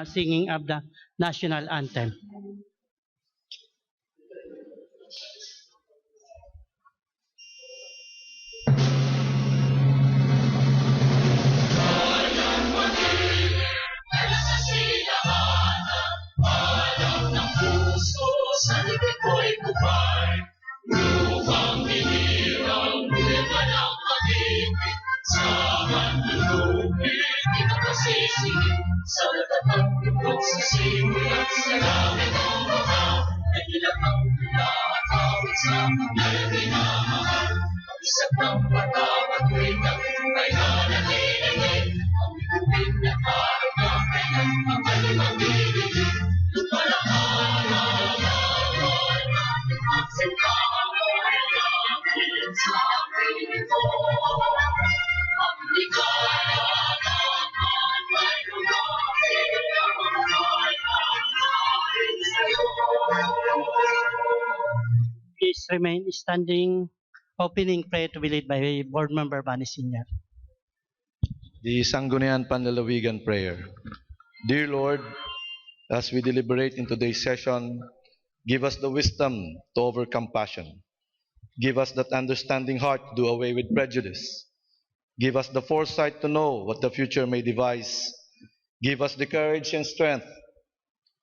singing of the national anthem. Sa likod ko'y bukay, lupang hinirang, buwan ang pag-ibig, sa manlulupit, di ka masisingin, sa latatang tugtog sa simoy at sa langit ang mga, ay kilapang tula at awit sa kanya'y minamahal, ang isang ng patawat ko'y ay nanatiligay, ang ikupin na parang ang kailan, ang kalimang bibigin, Please remain standing. Opening prayer to be led by Board Member Bani Senior. The Sangguniang Panlalawigan prayer. Dear Lord, as we deliberate in today's session, give us the wisdom to overcome passion. Give us that understanding heart to do away with prejudice. Give us the foresight to know what the future may devise. Give us the courage and strength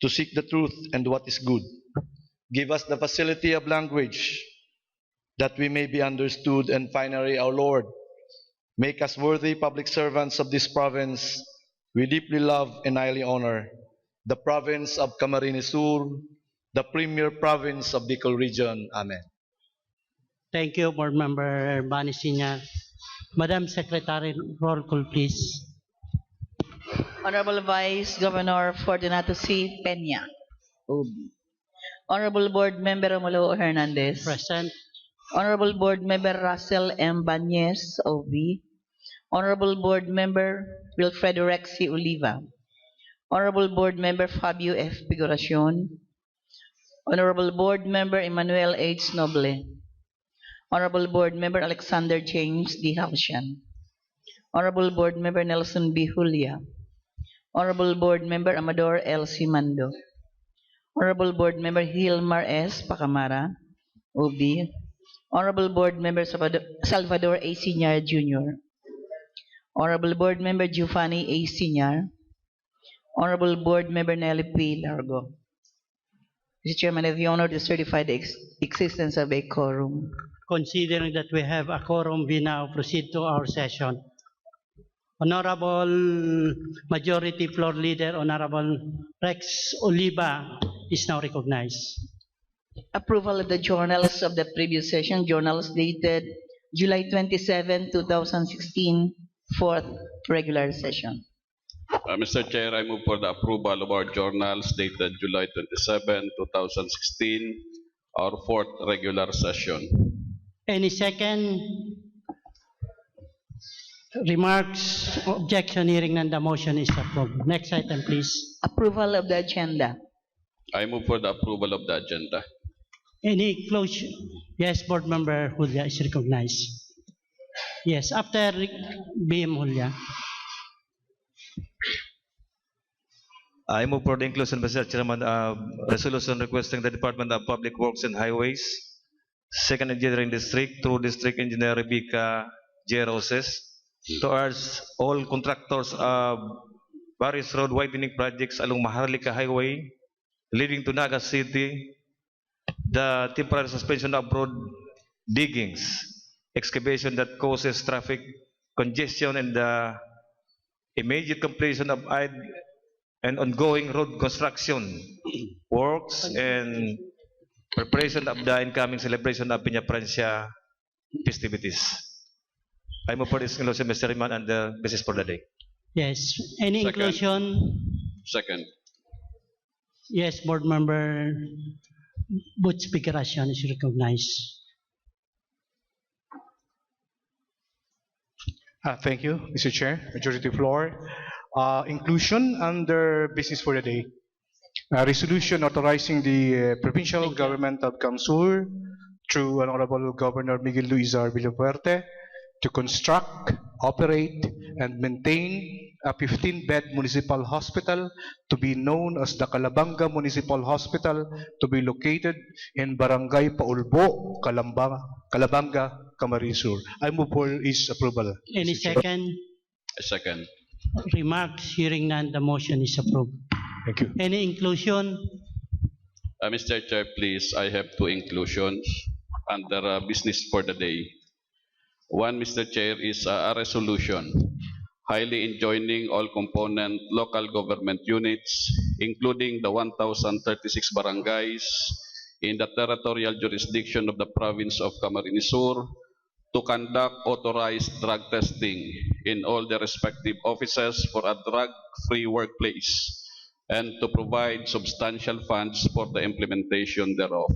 to seek the truth and what is good. Give us the facility of language that we may be understood. And finally, our Lord, make us worthy public servants of this province we deeply love and highly honor, the province of Camarines Sur, the premier province of Bicol Region. Amen. Thank you, Board Member Bani Senior. Madam Secretary, roll call, please. Honorable Vice Governor Fortunato C. Peña, OB. Honorable Board Member Romulo Hernandez. Present. Honorable Board Member Russell M. Banyes, OB. Honorable Board Member Wilfredo Rexy Oliva. Honorable Board Member Fabio F. Figuracion. Honorable Board Member Emmanuel H. Noble. Honorable Board Member Alexander James D. Halshan. Honorable Board Member Nelson B. Julia. Honorable Board Member Amador L. Simando. Honorable Board Member Hilmar S. Pacamara, OB. Honorable Board Member Salvador A. Senior Jr. Honorable Board Member Giovanni A. Senior. Honorable Board Member Nelly P. Largo. Mr. Chairman, I have the honor to certify the existence of a quorum. Considering that we have a quorum, we now proceed to our session. Honorable Majority Floor Leader, Honorable Rex Oliva is now recognized. Approval of the journals of the previous session, journals dated July 27, 2016, fourth regular session. Mr. Chair, I move for the approval of our journals dated July 27, 2016, our fourth regular session. Any second? Remarks, objection, hearing none, the motion is approved. Next item, please. Approval of the agenda. I move for the approval of the agenda. Any closure? Yes, Board Member Julia is recognized. Yes, after BM Julia. I move for the inclusion, Mr. Chairman, resolution requesting the Department of Public Works and Highways, Second Engineering District, through District Engineer Rebecca J. Roses, to urge all contractors of various road widening projects along Maharlika Highway leading to Naga City, the temporary suspension of road diggings, excavation that causes traffic congestion, and the immediate completion of and ongoing road construction works and preparation of the incoming celebration of Piña Francia festivities. I move for this inclusion, Mr. Chairman, and the basis for the day. Yes. Any Second. inclusion? Second. Yes, Board Member Butch Figuracion is recognized. Thank you, Mr. Chair, Majority Floor. Inclusion under business for the day. Resolution authorizing the provincial government of Kamsur through Honorable Governor Miguel Luizar Villafuerte to construct, operate, and maintain a 15-bed municipal hospital to be known as the Calabanga Municipal Hospital to be located in Barangay Paulbo, Calabanga, Camarines Sur. I move for its approval. Any Mr. Chair. second? I second. Remarks? Hearing none, the motion is approved. Thank you. Any inclusion? Mr. Chair, please, I have two inclusions under business for the day. One, Mr. Chair, is a resolution highly enjoining all component local government units, including the 1,036 barangays in the territorial jurisdiction of the province of Camarines Sur, to conduct authorized drug testing in all their respective offices for a drug-free workplace, and to provide substantial funds for the implementation thereof.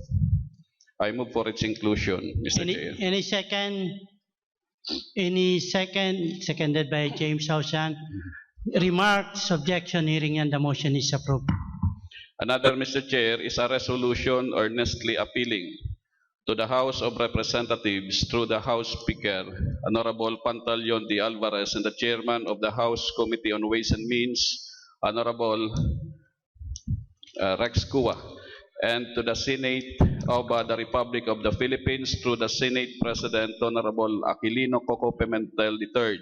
I move for its inclusion, Mr. Chair. Any second? Any second? Seconded by James Hausan. Remarks, objection, hearing none, the motion is approved. Another, Mr. Chair, is a resolution earnestly appealing to the House of Representatives through the House Speaker, Honorable Pantaleon D. Alvarez, and the Chairman of the House Committee on Ways and Means, Honorable Rex Kua, and to the Senate of the Republic of the Philippines through the Senate President, Honorable Aquilino Coco Pimentel III,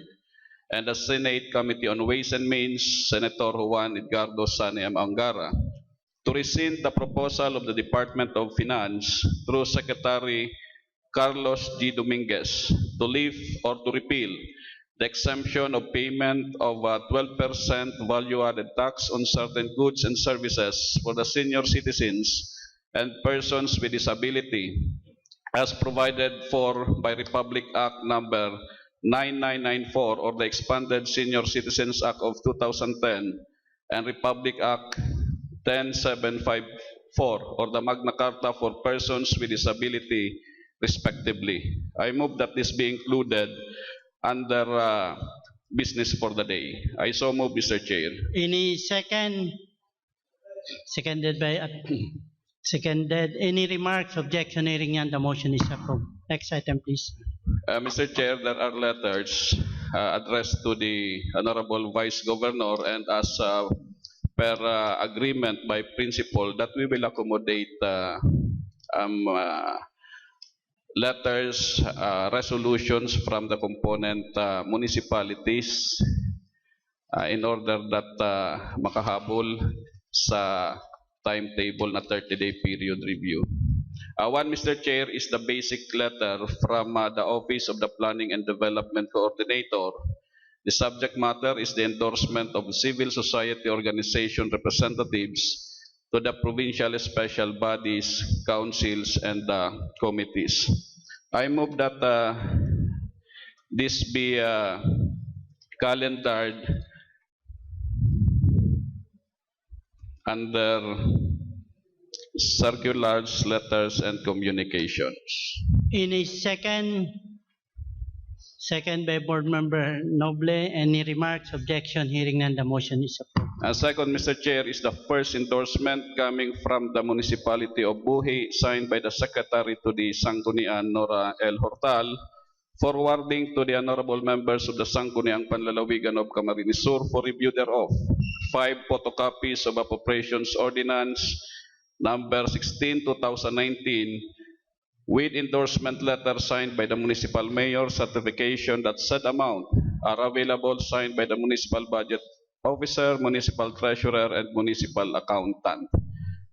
and the Senate Committee on Ways and Means, Senator Juan Edgardo Sani M. Angara, to rescind the proposal of the Department of Finance through Secretary Carlos G. Dominguez to lift or to repeal the exemption of payment of 12% value-added tax on certain goods and services for the senior citizens and persons with disability, as provided for by Republic Act number 9994, or the Expanded Senior Citizens Act of 2010, and Republic Act 10754, or the Magna Carta for persons with disability, respectively. I move that this be included under business for the day. I so move, Mr. Chair. Any second? Seconded by seconded. Any remarks, objection, hearing none, the motion is approved. Next item, please. Mr. Chair, there are letters addressed to the Honorable Vice Governor, and as per agreement by principle that we will accommodate letters, resolutions from the component municipalities in order that makahabol sa timetable na 30-day period review. One, Mr. Chair, is the basic letter from the Office of the Planning and Development Coordinator. The subject matter is the endorsement of civil society organization representatives to the provincial special bodies, councils, and committees. I move that this be calendared under circulars, letters, and communications. Any second? Second by Board Member Noble. Any remarks, objection, hearing none, the motion is approved. Second, Mr. Chair, is the first endorsement coming from the municipality of Buhi, signed by the Secretary to the Sangguniang, Nora L. Hortal, forwarding to the honorable members of the Sangguniang Panlalawigan of Camarines Sur for review thereof 5 photocopies of Appropriations Ordinance number 16/2019, with endorsement letter signed by the municipal mayor, certification that said amount are available, signed by the municipal budget officer, municipal treasurer, and municipal accountant.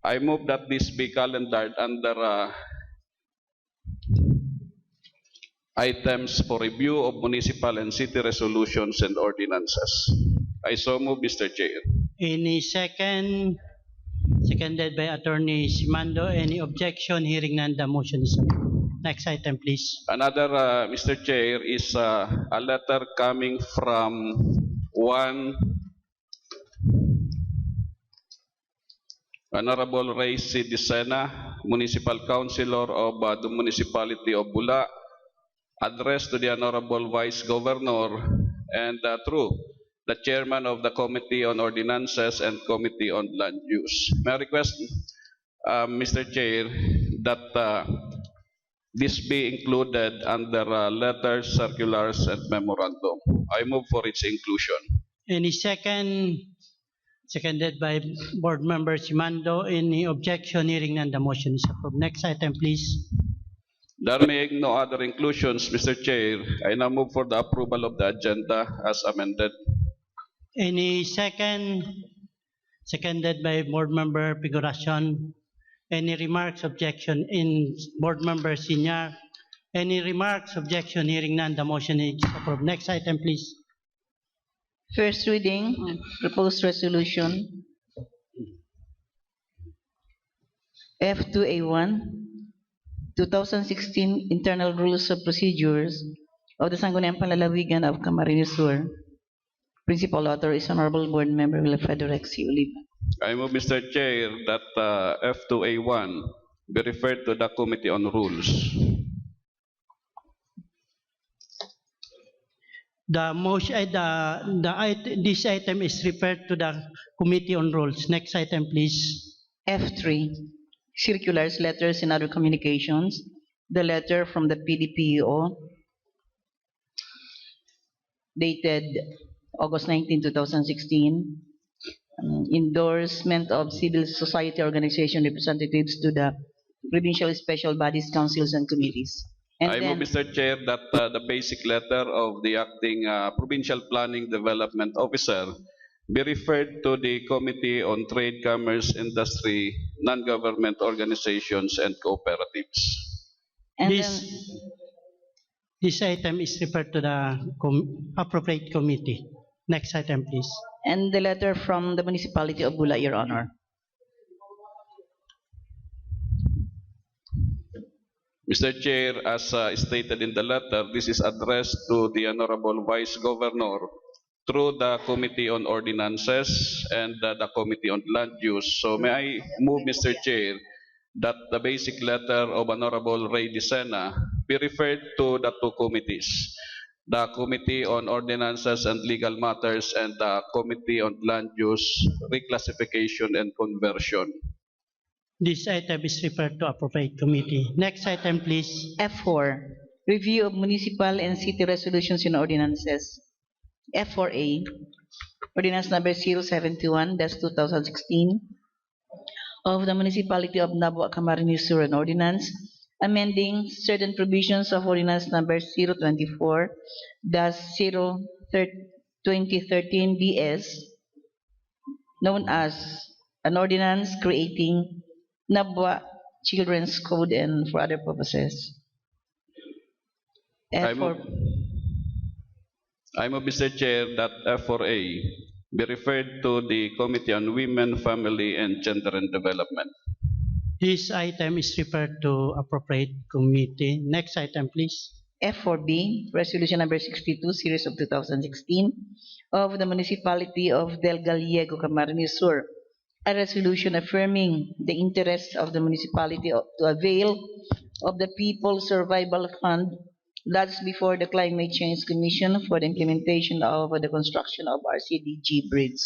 I move that this be calendared under items for review of municipal and city resolutions and ordinances. I so move, Mr. Chair. Any second? Seconded by Attorney Simando. Any objection, hearing none, the motion is approved. Next item, please. Another, Mr. Chair, is a letter coming from one Honorable Ray C. Dicena, Municipal Councilor of the Municipality of Bula, addressed to the Honorable Vice Governor and through the Chairman of the Committee on Ordinances and Committee on Land Use. May I request, Mr. Chair, that this be included under letters, circulars, and memorandum. I move for its inclusion. Any second? Seconded by Board Member Simando. Any objection? Hearing none, the motion is approved. Next item, please. There being no other inclusions, Mr. Chair, I now move for the approval of the agenda as amended. Any second? Seconded by Board Member Figuracion. Any remarks, objection in Board Member Senior? Any remarks, objection? Hearing none, the motion is approved. Next item, please. First reading, proposed resolution F2A1, 2016 Internal Rules of Procedures of the Sangguniang Panlalawigan of Camarines Sur. Principal author is Honorable Board Member Wilfredo Rexy Oliva. I move, Mr. Chair, that F2A1 be referred to the Committee on Rules. The motion, this item is referred to the Committee on Rules. Next item, please. F3, circulars, letters, and other communications. The letter from the PDPO dated August 19, 2016. Endorsement of civil society organization representatives to the provincial special bodies, councils, and committees. And I move, Mr. Chair, that the basic letter of the acting Provincial Planning Development Officer be referred to the Committee on Trade, Commerce, Industry, Non-Government Organizations, and Cooperatives. and This item is referred to the appropriate committee. Next item, please. and the letter from the municipality of Bula, Your Honor. Mr. Chair, as stated in the letter, this is addressed to the Honorable Vice Governor through the Committee on Ordinances and the Committee on Land Use. So may I move, Mr. Chair, that the basic letter of Honorable Ray Dicena be referred to the two committees, the Committee on Ordinances and Legal Matters and the Committee on Land Use, Reclassification and Conversion. This item is referred to appropriate committee. Next item, please. F4, review of municipal and city resolutions and ordinances. F4A, ordinance number 071-2016 of the municipality of Nabua, Camarines Sur, an ordinance amending certain provisions of ordinance number 024-2013 DS, known as an ordinance creating Nabua Children's Code and for other purposes. I F4, move, Mr. Chair, that F4A be referred to the Committee on Women, Family, and Gender and Development. This item is referred to appropriate committee. Next item, please. F4B, resolution number 62, series of 2016 of the municipality of Del Gallego, Camarines Sur, a resolution affirming the interests of the municipality to avail of the People's Survival Fund lodged before the Climate Change Commission for the implementation of the construction of RCDG bridge.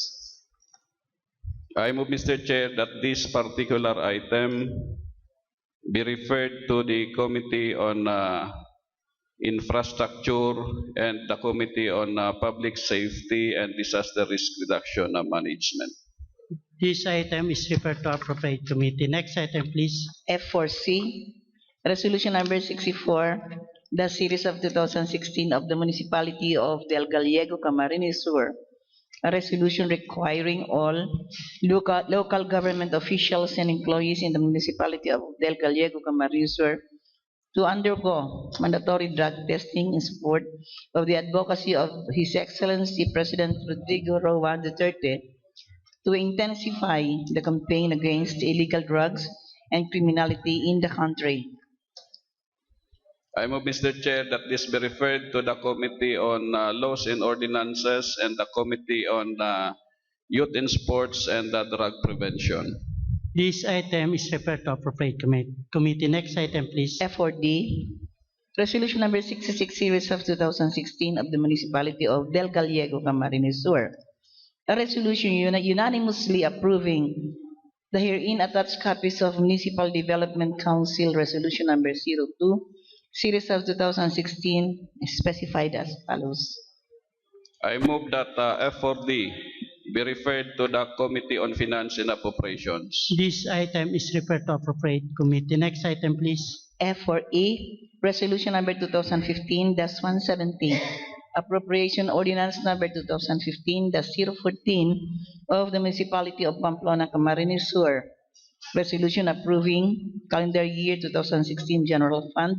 I move, Mr. Chair, that this particular item be referred to the Committee on Infrastructure and the Committee on Public Safety and Disaster Risk Reduction and Management. This item is referred to appropriate committee. Next item, please. F4C, resolution number 64, the series of 2016 of the municipality of Del Gallego, Camarines Sur, a resolution requiring all local government officials and employees in the municipality of Del Gallego, Camarines Sur to undergo mandatory drug testing in support of the advocacy of His Excellency President Rodrigo Roa Duterte to intensify the campaign against illegal drugs and criminality in the country. I move, Mr. Chair, that this be referred to the Committee on Laws and Ordinances and the Committee on Youth and Sports and Drug Prevention. This item is referred to appropriate committee. Next item, please. F4D, resolution number 66 series of 2016 of the municipality of Del Gallego, Camarines Sur, a resolution unanimously approving the herein attached copies of Municipal Development Council resolution number 02 series of 2016 specified as follows. I move that F4D be referred to the Committee on Finance and Appropriations. This item is referred to appropriate committee. Next item, please. F4A, Resolution number 2015-117, Appropriation Ordinance number 2015-014 of the Municipality of Pamplona, Camarines Sur. Resolution approving calendar year 2016 General Fund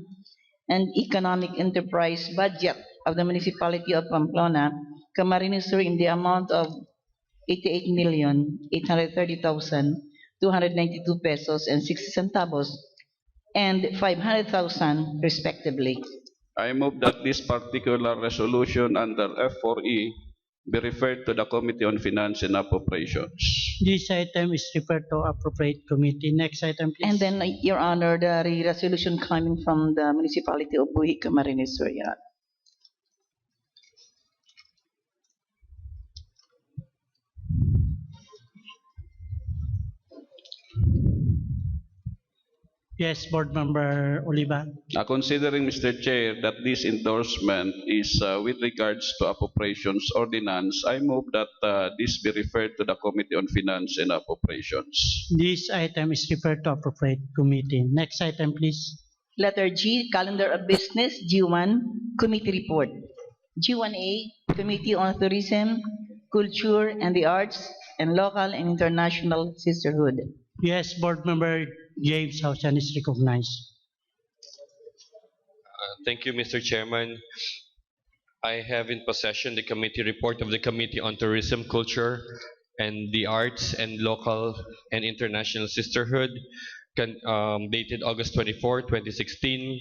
and Economic Enterprise Budget of the Municipality of Pamplona, Camarines Sur in the amount of 88,830,292 pesos and 60 centavos and 500,000 respectively. I move that this particular resolution under F4E be referred to the Committee on Finance and Appropriations. This item is referred to appropriate committee. Next item, please. And then, Your Honor, the resolution coming from the Municipality of Buhi, Camarines Sur, Your Honor. Yes, Board Member Oliva. Considering, Mr. Chair, that this endorsement is with regards to appropriations ordinance, I move that this be referred to the Committee on Finance and Appropriations. This item is referred to appropriate committee. Next item, please. Letter G, Calendar of Business, G1, Committee Report. G1A, Committee on Tourism, Culture and the Arts, and Local and International Sisterhood. Yes, Board Member James Hausan is recognized. Thank you, Mr. Chairman. I have in possession the committee report of the Committee on Tourism, Culture, and the Arts, and Local and International Sisterhood, dated August 24, 2016,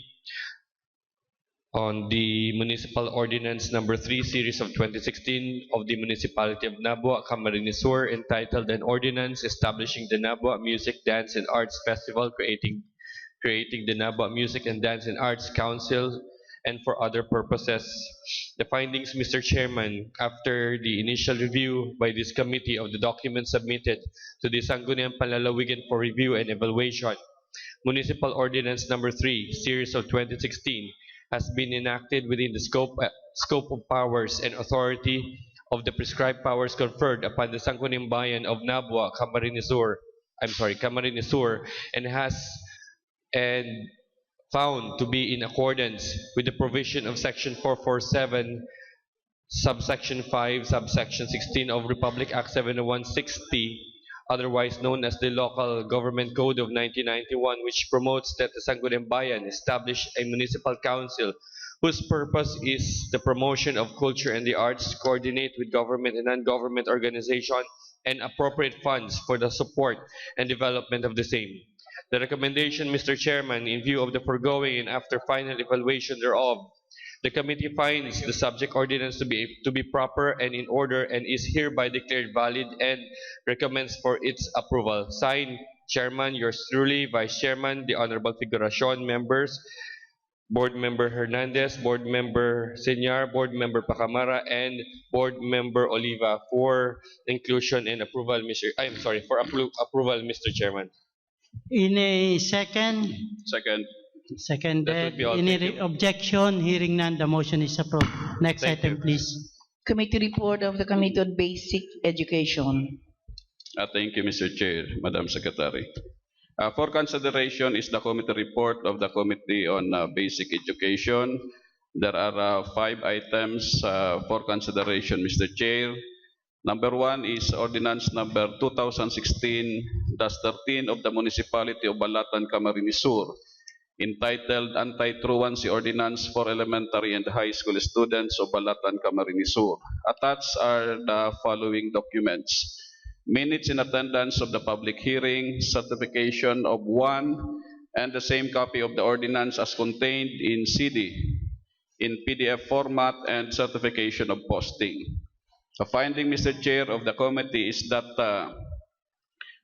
on the Municipal Ordinance Number 3, Series of 2016 of the Municipality of Nabua, Camarines Sur, entitled An Ordinance Establishing the Nabua Music, Dance, and Arts Festival, creating the Nabua Music and Dance and Arts Council, and for other purposes. The findings, Mr. Chairman, after the initial review by this committee of the documents submitted to the Sangguniang Panlalawigan for review and evaluation, Municipal Ordinance Number 3, Series of 2016, has been enacted within the scope of powers and authority of the prescribed powers conferred upon the Sangguniang Bayan of Nabua, Camarines Sur, and found to be in accordance with the provision of Section 447, Subsection 5, Subsection 16 of Republic Act 7160, otherwise known as the Local Government Code of 1991, which promotes that the Sangguniang Bayan establish a municipal council whose purpose is the promotion of culture and the arts, coordinate with government and non-government organizations, and appropriate funds for the support and development of the same. The recommendation, Mr. Chairman, in view of the foregoing and after final evaluation thereof, the committee finds the subject ordinance to be proper and in order and is hereby declared valid and recommends for its approval. Signed, Chairman, yours truly, Vice Chairman, the Honorable Figuracion, members, Board Member Hernandez, Board Member Senyar, Board Member Pacamara, and Board Member Oliva for inclusion and approval, approval, Mr. Chairman. In a second. Second. Seconded. That would be all. Any objection? Hearing none, the motion is approved. Next Thank item, you. please. Committee Report of the Committee on Basic Education. Thank you, Mr. Chair, Madam Secretary. For consideration is the committee report of the Committee on Basic Education. There are 5 items for consideration, Mr. Chair. Number 1 is Ordinance Number 2016-13 of the Municipality of Balatan, Camarines Sur, entitled Anti-Truancy Ordinance for Elementary and High School Students of Balatan, Camarines Sur. Attached are the following documents: minutes in attendance of the public hearing, certification of one, and the same copy of the ordinance as contained in CD, in PDF format, and certification of posting. The finding, Mr. Chair, of the committee is that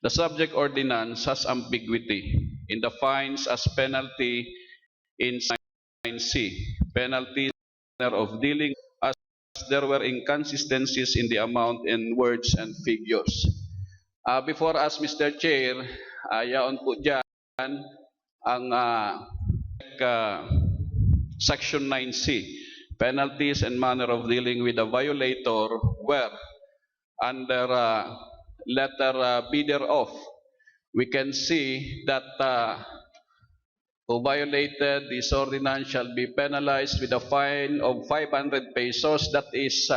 the subject ordinance has ambiguity in the fines as penalty in 9C, penalties of dealing, as there were inconsistencies in the amount in words and figures. Before us, Mr. Chair, yaon po dyan ang Section 9C. penalties and manner of dealing with a violator were under letter B thereof. We can see that who violated this ordinance shall be penalized with a fine of 500 pesos. That is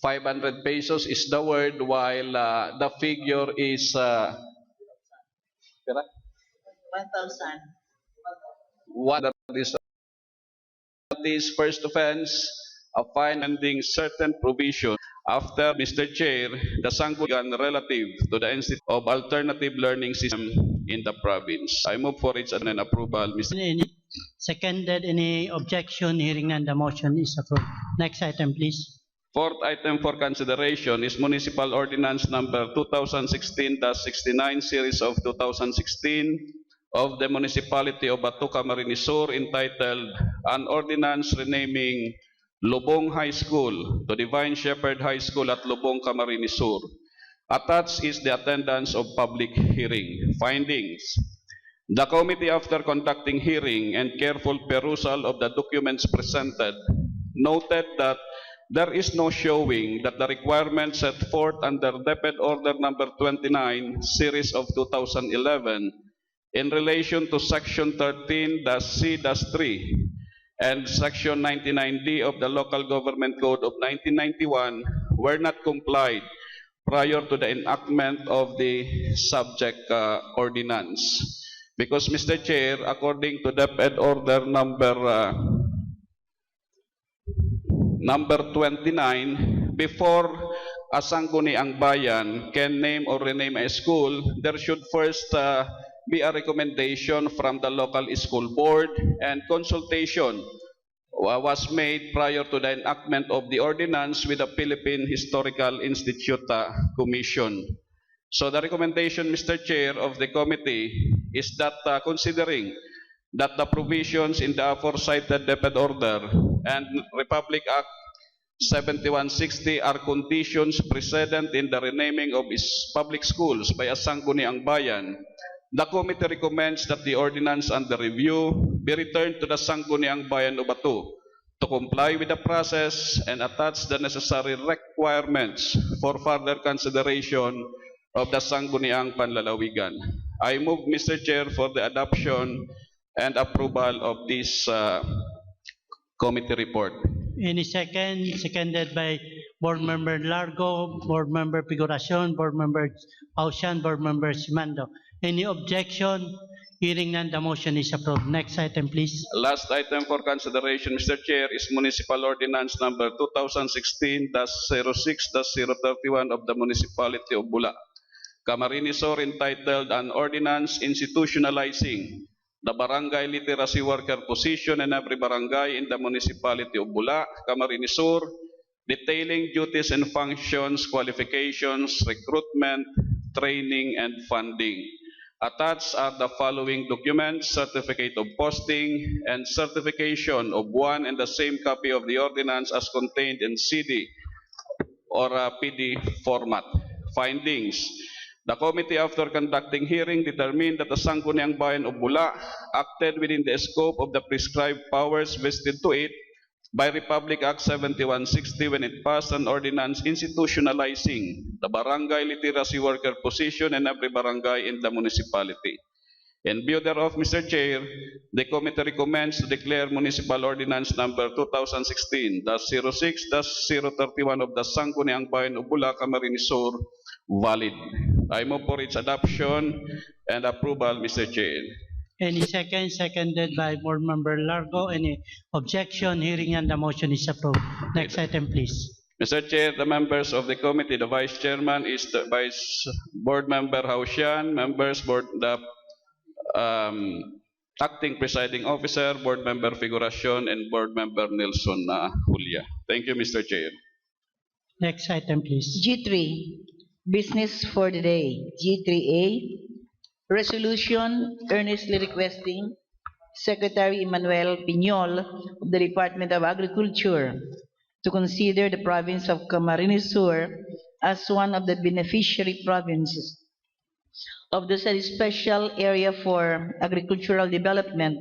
500 pesos is the word, while the figure is 1,000. what is first offense, a fine ending certain provision. After Mr. Chair, the Sangguniang relative to the Institute of Alternative Learning System in the province. I move for its approval, Mr. Any seconded, any objection? Hearing none, the motion is approved. Next item, please. Fourth item for consideration is Municipal Ordinance Number 2016-69, Series of 2016 of the Municipality of Batu, Camarines Sur, entitled An Ordinance Renaming Lubong High School to Divine Shepherd High School at Lubong, Camarines Sur. Attached is the attendance of public hearing. Findings. The committee, after conducting hearing and careful perusal of the documents presented, noted that there is no showing that the requirements set forth under DepEd Order Number 29, Series of 2011, in relation to Section 13-C-3 and Section 99D of the Local Government Code of 1991 were not complied prior to the enactment of the subject ordinance. Because, Mr. Chair, according to DepEd Order number 29, before a Sangguniang Bayan can name or rename a school, there should first be a recommendation from the local school board, and consultation was made prior to the enactment of the ordinance with the Philippine Historical Institute Commission. So the recommendation, Mr. Chair, of the committee is that considering that the provisions in the aforecited DepEd Order and Republic Act 7160 are conditions precedent in the renaming of public schools by a Sangguniang Bayan, the committee recommends that the ordinance under review be returned to the Sangguniang Bayan of Batu to comply with the process and attach the necessary requirements for further consideration of the Sangguniang Panlalawigan. I move, Mr. Chair, for the adoption and approval of this committee report. Any second? Seconded by Board Member Largo, Board Member Figuracion, Board Member Pausian, Board Member Simando. Any objection? Hearing none, the motion is approved. Next item, please. Last item for consideration, Mr. Chair, is Municipal Ordinance Number 2016-06-031 of the Municipality of Bula, Camarines Sur, entitled An Ordinance Institutionalizing the Barangay Literacy Worker Position in every barangay in the Municipality of Bula, Camarines Sur, detailing duties and functions, qualifications, recruitment, training, and funding. Attached are the following documents: certificate of posting and certification of one and the same copy of the ordinance as contained in CD or PD format. Findings. The committee, after conducting hearing, determined that the Sangguniang Bayan of Bula acted within the scope of the prescribed powers vested to it by Republic Act 7160 when it passed an ordinance institutionalizing the barangay literacy worker position in every barangay in the municipality. In view thereof, Mr. Chair, the committee recommends to declare Municipal Ordinance Number 2016-06-031 of the Sangguniang Bayan of Bula, Camarines Sur valid. I move for its adoption and approval, Mr. Chair. Any second? Seconded by Board Member Largo. Any objection? Hearing none, the motion is approved. Next item, please. Mr. Chair, the members of the committee, the Vice Chairman is the Vice Board Member Hausian, members, Acting Presiding Officer, Board Member Figuracion, and Board Member Nelson Julia. Thank you, Mr. Chair. Next item, please. G3, business for the day. G3A, resolution earnestly requesting Secretary Emmanuel Piñol of the Department of Agriculture to consider the province of Camarines Sur as one of the beneficiary provinces of the Special Area for Agricultural Development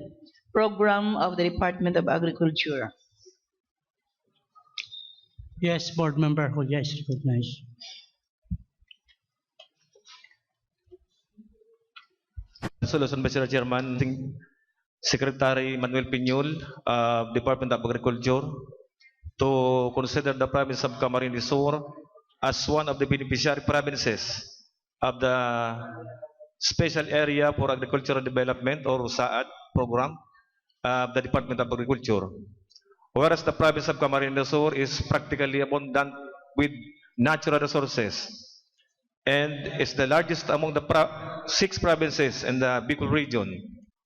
Program of the Department of Agriculture. Yes, Board Member Julia is recognized. Resolution, Mr. Chairman, Secretary Manuel Piñol, Department of Agriculture, to consider the province of Camarines Sur as one of the beneficiary provinces of the Special Area for Agricultural Development or SAAD program of the Department of Agriculture. Whereas the province of Camarines Sur is practically abundant with natural resources and is the largest among the 6 provinces in the Bicol region,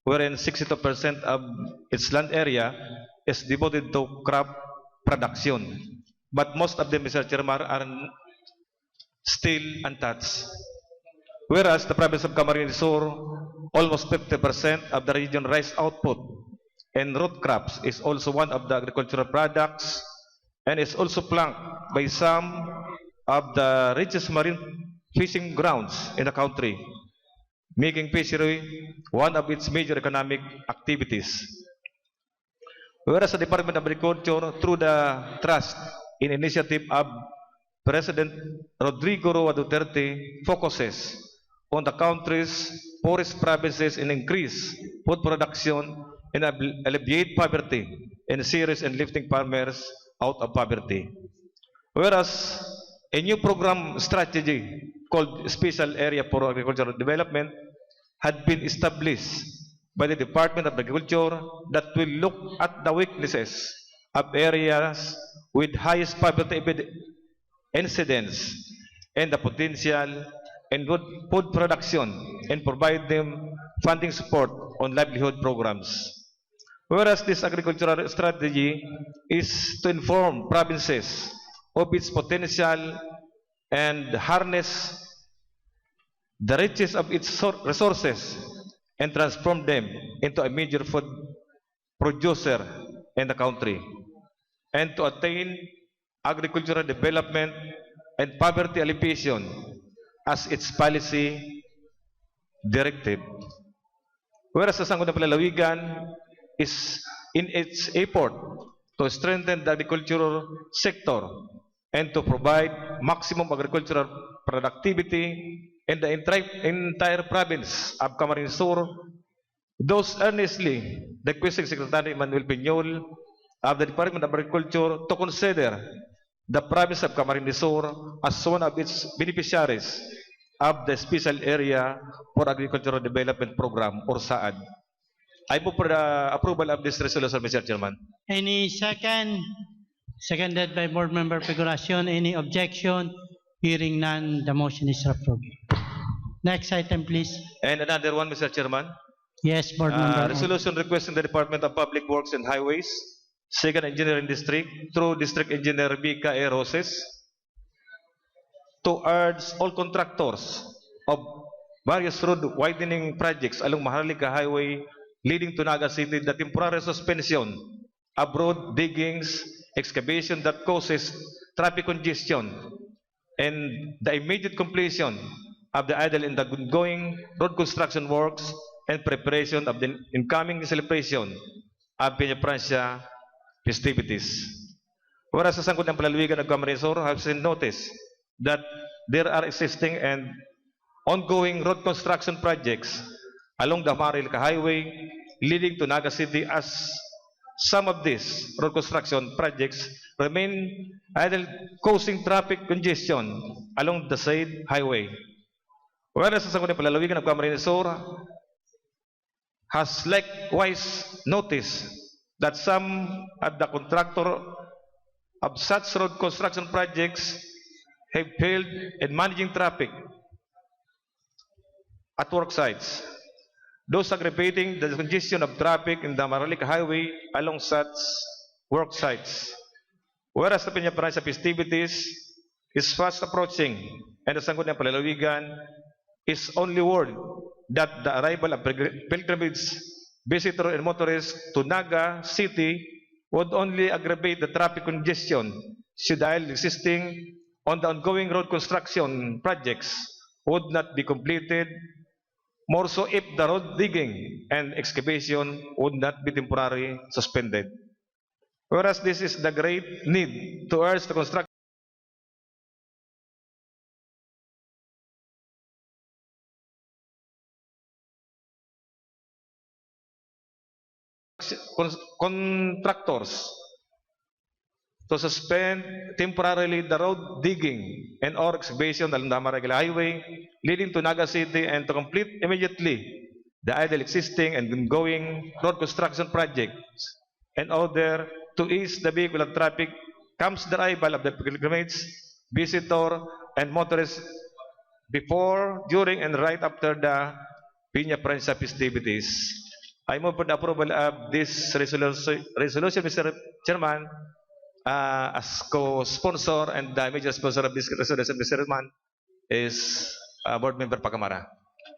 wherein 62% of its land area is devoted to crop production. But most of them, Mr. Chairman, are still untouched. Whereas the province of Camarines Sur, almost 50% of the region rice output and root crops is also one of the agricultural products and is also flanked by some of the richest marine fishing grounds in the country, making fishery one of its major economic activities. Whereas the Department of Agriculture, through the trust in initiative of President Rodrigo Roa Duterte, focuses on the country's poorest provinces and increase food production and alleviate poverty and serious and lifting farmers out of poverty. Whereas a new program strategy called Special Area for Agricultural Development had been established by the Department of Agriculture that will look at the weaknesses of areas with highest poverty incidence and the potential in food production and provide them funding support on livelihood programs. Whereas this agricultural strategy is to inform provinces of its potential and harness the riches of its resources and transform them into a major food producer in the country, and to attain agricultural development and poverty alleviation as its policy directive. Whereas the Sangguniang Panlalawigan is in its effort to strengthen the agricultural sector and to provide maximum agricultural productivity in the entire province of Camarines Sur, those earnestly requesting Secretary Manuel Piñol of the Department of Agriculture to consider the province of Camarines Sur as one of its beneficiaries of the Special Area for Agricultural Development Program or SAAD. I move for the approval of this resolution, Mr. Chairman. Any second? Seconded by Board Member Figuracion. Any objection? Hearing none, the motion is approved. Next item, please. And another one, Mr. Chairman. Yes, Board Member. Resolution requesting the Department of Public Works and Highways, Second Engineering District, through District Engineer Vica A. Roses, to urge all contractors of various road widening projects along Maharlika Highway leading to Naga City the temporary suspension of road diggings, excavation that causes traffic congestion, and the immediate completion of the idle and the ongoing road construction works and preparation of the incoming celebration of Peña Francia festivities. Whereas the Sangguniang Panlalawigan of Camarines Sur have seen notice that there are existing and ongoing road construction projects along the Maharlika Highway leading to Naga City, as some of these road construction projects remain idle, causing traffic congestion along the said highway. Whereas the Sangguniang Panlalawigan of Camarines Sur has likewise noticed that some of the contractor of such road construction projects have failed in managing traffic at work sites, those aggravating the congestion of traffic in the Maharlika Highway along such work sites. Whereas the Peña Francia festivities is fast approaching and the Sangguniang Panlalawigan is only warned that the arrival of pilgrimage visitors and motorists to Naga City would only aggravate the traffic congestion should the aisle existing on the ongoing road construction projects would not be completed, more so if the road digging and excavation would not be temporarily suspended. Whereas this is the great need to urge the construction contractors to suspend temporarily the road digging and or excavation along the Maragala Highway leading to Naga City and to complete immediately the idle existing and ongoing road construction projects in order to ease the vehicular traffic comes the arrival of the pilgrimage, visitor, and motorists before, during, and right after the Piña Prensa festivities. I move for the approval of this resolution, Mr. Chairman, as co-sponsor and the major sponsor of this resolution, Mr. Chairman, is Board Member Pacamara.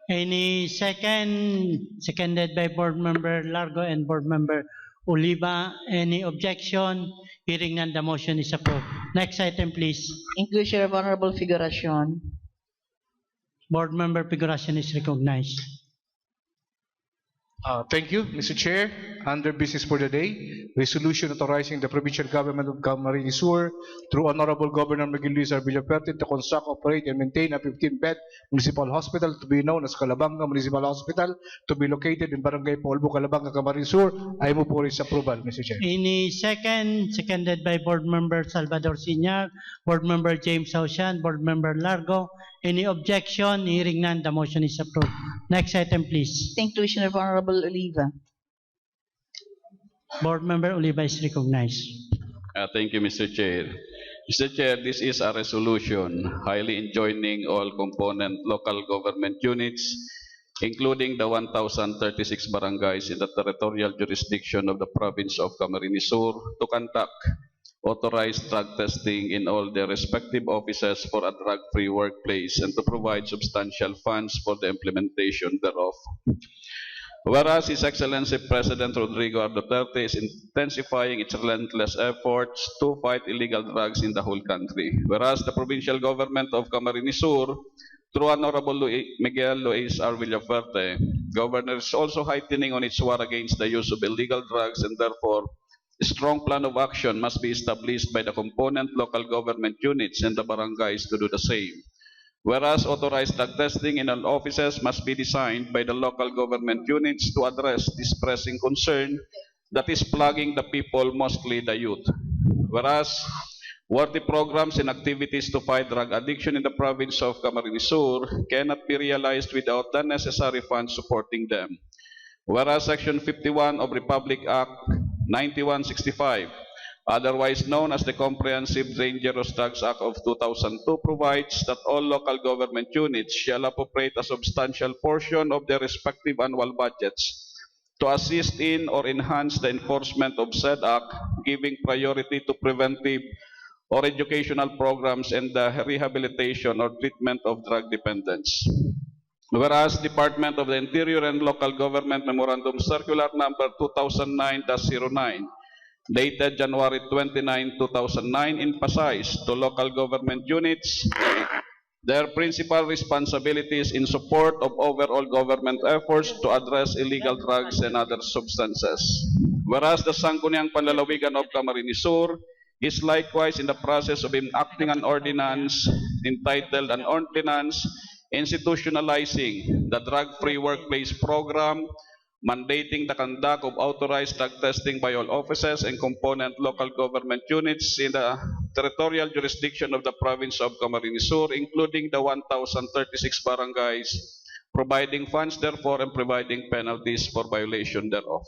Any second? Seconded by Board Member Largo and Board Member Oliva. Any objection? Hearing none, the motion is approved. Next item, please. Inclusion of Honorable Figuracion. Board Member Figuracion is recognized. Thank you, Mr. Chair. Under business for the day, resolution authorizing the provincial government of Camarines Sur through Honorable Governor Miguel Luis R. Villaperte to construct, operate, and maintain a 15-bed municipal hospital to be known as Calabanga Municipal Hospital to be located in Barangay Polvo, Calabanga, Camarines Sur. I move for its approval, Mr. Chair. Any second? Seconded by Board Member Salvador Siñar, Board Member James Saucian, Board Member Largo. Any objection? Hearing none, the motion is approved. Next item, please. Inclusion of Honorable Oliva. Board Member Oliva is recognized. Thank you, Mr. Chair. Mr. Chair, this is a resolution highly enjoining all component local government units, including the 1,036 barangays in the territorial jurisdiction of the province of Camarines Sur, to conduct authorized drug testing in all their respective offices for a drug-free workplace and to provide substantial funds for the implementation thereof. Whereas His Excellency President Rodrigo R. Duterte is intensifying its relentless efforts to fight illegal drugs in the whole country. Whereas the provincial government of Camarines Sur, through Honorable Miguel Luis R. Villaperte, Governor is also heightening on its war against the use of illegal drugs, and therefore a strong plan of action must be established by the component local government units and the barangays to do the same. Whereas authorized drug testing in all offices must be designed by the local government units to address this pressing concern that is plaguing the people, mostly the youth. Whereas worthy programs and activities to fight drug addiction in the province of Camarines Sur cannot be realized without the necessary funds supporting them. Whereas Section 51 of Republic Act 9165, otherwise known as the Comprehensive Dangerous Drugs Act of 2002, provides that all local government units shall appropriate a substantial portion of their respective annual budgets to assist in or enhance the enforcement of said act, giving priority to preventive or educational programs and the rehabilitation or treatment of drug dependence. Whereas Department of the Interior and Local Government Memorandum Circular Number 2009-09, dated January 29, 2009, emphasized to local government units their principal responsibilities in support of overall government efforts to address illegal drugs and other substances. Whereas the Sangguniang Panlalawigan of Camarines Sur is likewise in the process of enacting an ordinance entitled an ordinance institutionalizing the drug-free workplace program, mandating the conduct of authorized drug testing by all offices and component local government units in the territorial jurisdiction of the province of Camarines Sur, including the 1,036 barangays, providing funds therefore and providing penalties for violation thereof.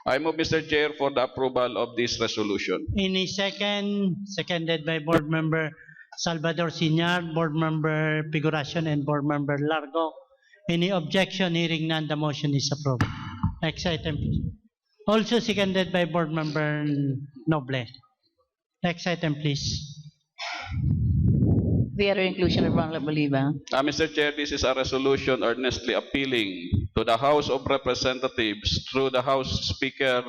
I move, Mr. Chair, for the approval of this resolution. Any second? Seconded by Board Member Salvador Siñar, Board Member Figuracion, and Board Member Largo. Any objection? Hearing none, the motion is approved. Next item, please. Also seconded by Board Member Noble. Next item, please. The other inclusion of Honorable Oliva. Mr. Chair, this is a resolution earnestly appealing to the House of Representatives through the House Speaker,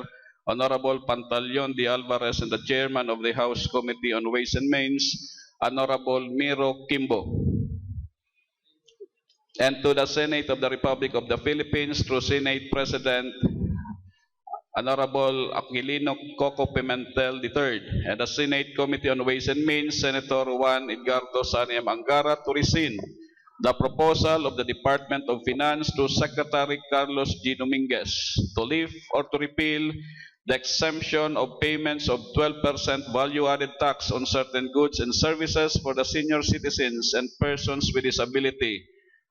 Honorable Pantaleon de Alvarez, and the Chairman of the House Committee on Ways and Means, Honorable Miro Kimbo, and to the Senate of the Republic of the Philippines through Senate President Honorable Aquilino Coco Pimentel III, and the Senate Committee on Ways and Means, Senator Juan Edgardo Saniam Angara, to rescind the proposal of the Department of Finance to Secretary Carlos G. Dominguez to lift or to repeal the exemption of payments of 12% value-added tax on certain goods and services for the senior citizens and persons with disability,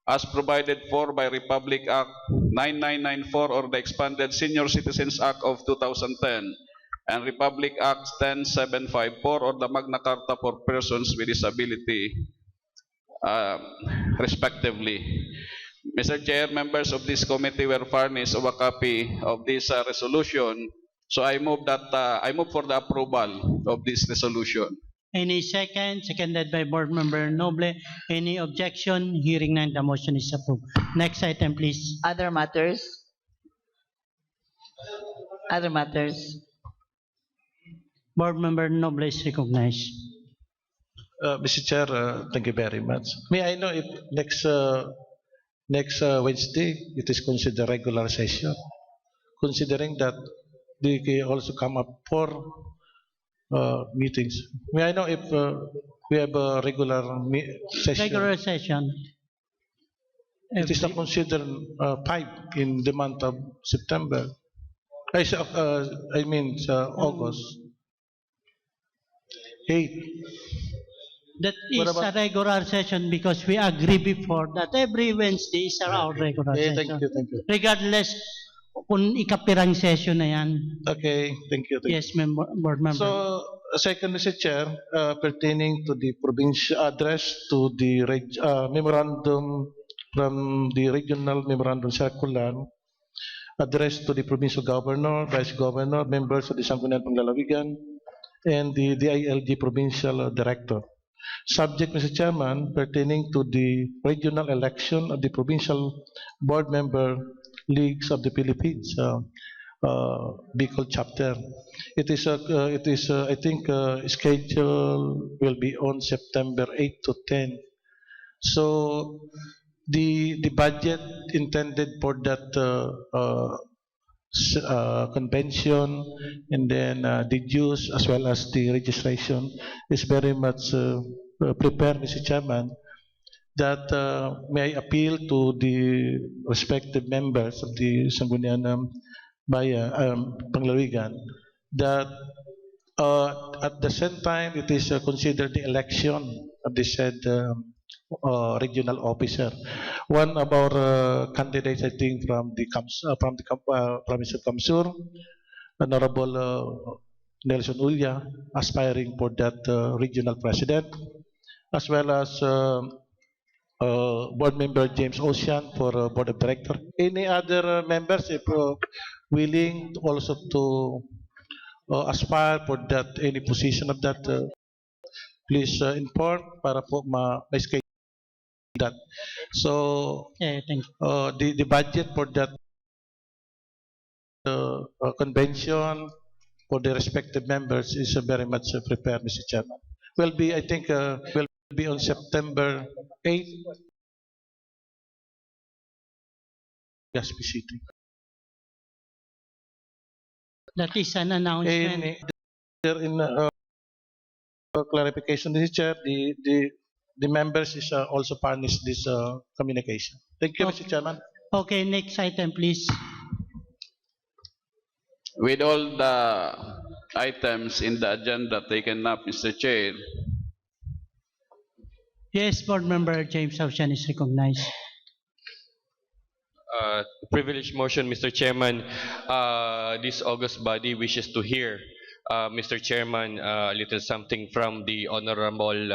as provided for by Republic Act 9994 or the Expanded Senior Citizens Act of 2010 and Republic Act 10754 or the Magna Carta for Persons with Disability, respectively. Mr. Chair, members of this committee were furnished of a copy of this resolution. So I move for the approval of this resolution. Any second? Seconded by Board Member Noble. Any objection? Hearing none, the motion is approved. Next item, please. Other matters? Other matters? Board Member Noble is recognized. Mr. Chair, thank you very much. May I know if next Wednesday it is considered regular session, considering that they can also come up for meetings. May I know if we have a regular session? Regular session. It is not considered 5 in the month of September. I mean August. 8. That What is a about- regular session because we agree before that every Wednesday is our regular Okay, session. thank you. Regardless kung ikapirang session na yan. Okay, thank you. Yes, Board Member. So, second, Mr. Chair, pertaining to the provincial address to the memorandum from the regional memorandum circular addressed to the provincial governor, vice governor, members of the Sangguniang Panlalawigan, and the DILG provincial director. Subject, Mr. Chairman, pertaining to the regional election of the provincial board member leagues of the Philippines, Bicol chapter. It is I think schedule will be on September 8 to 10. So the budget intended for that convention and then the dues as well as the registration is very much prepared, Mr. Chairman, that may I appeal to the respective members of the Sangguniang Panlalawigan that at the same time it is considered the election of the said regional officer. One of our candidates, I think, from the province of Kamsur, Honorable Nelson Ulya, aspiring for that regional president, as well as board member James Ocean for board of director. Any other members, if willing also to aspire for that any position of that, please inform para po ma-schedule that. So Yeah, thank you. the budget for that convention for the respective members is very much prepared, Mr. Chairman. Will be, I think, will be on September 8th. Gaspi City. That is an announcement. In clarification, Mr. Chair, the members is also furnished this communication. Thank you, Mr. Chairman. Okay, next item, please. With all the items in the agenda taken up, Mr. Chair, Yes, Board Member James Ocean is recognized. Privileged motion, Mr. Chairman. This August body wishes to hear, Mr. Chairman, a little something from the Honorable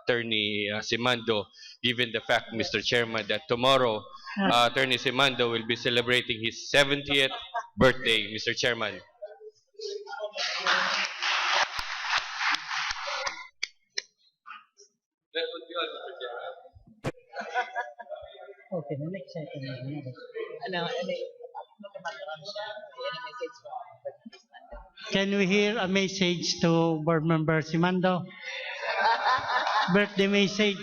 Attorney Simando, given the fact, Mr. Chairman, that tomorrow Attorney Simando will be celebrating his 70th birthday, Mr. Chairman. That would be all, Mr. Chairman. Okay, the next item. Can we hear a message to Board Member Simando? Birthday message.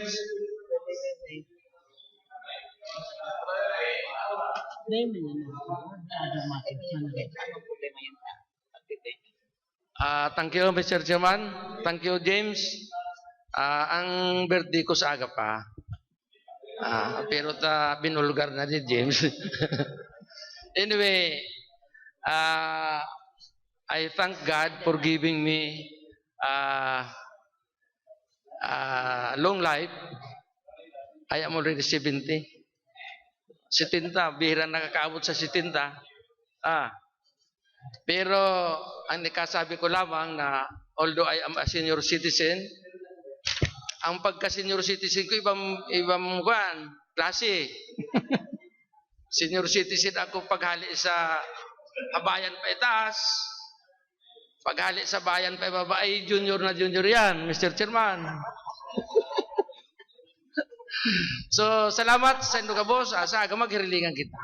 Thank you, Mr. Chairman. Thank you, James. Ang birthday ko sa aga pa. Pero binulgar na ni James. Anyway, I thank God for giving me long life. I am already 70. 70, bihira nakakaabot sa 70. Pero ang nakasabi ko lamang na although I am a senior citizen, ang pagka-senior citizen ko ibang klase. Senior citizen ako paghali sa bayan pa itaas, paghali sa bayan pa ibaba, ay junior na junior yan, Mr. Chairman. So, salamat sa inyo ka boss. Sa aga maghirilingan kita.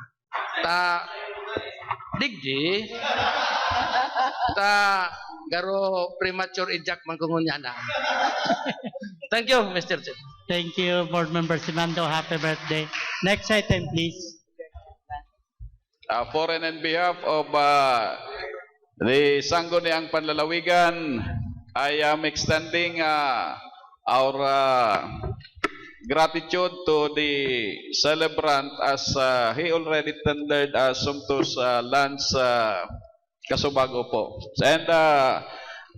Digdi. Garo premature eject man kungunya na. Thank you, Mr. Chair. Thank you, Board Member Simando. Happy birthday. Next item, please. For and on behalf of the Sangguniang Panlalawigan, I am extending our gratitude to the celebrant as he already tendered sumptuous lunch Kasubago po. And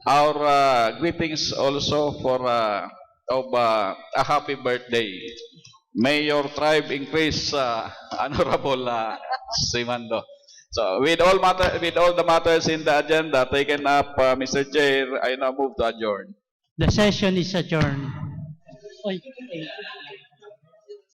our greetings also for of a happy birthday. May your tribe increase, Honorable Simando. So with all the matters in the agenda taken up, Mr. Chair, I now move to adjourn. The session is adjourned. Oy.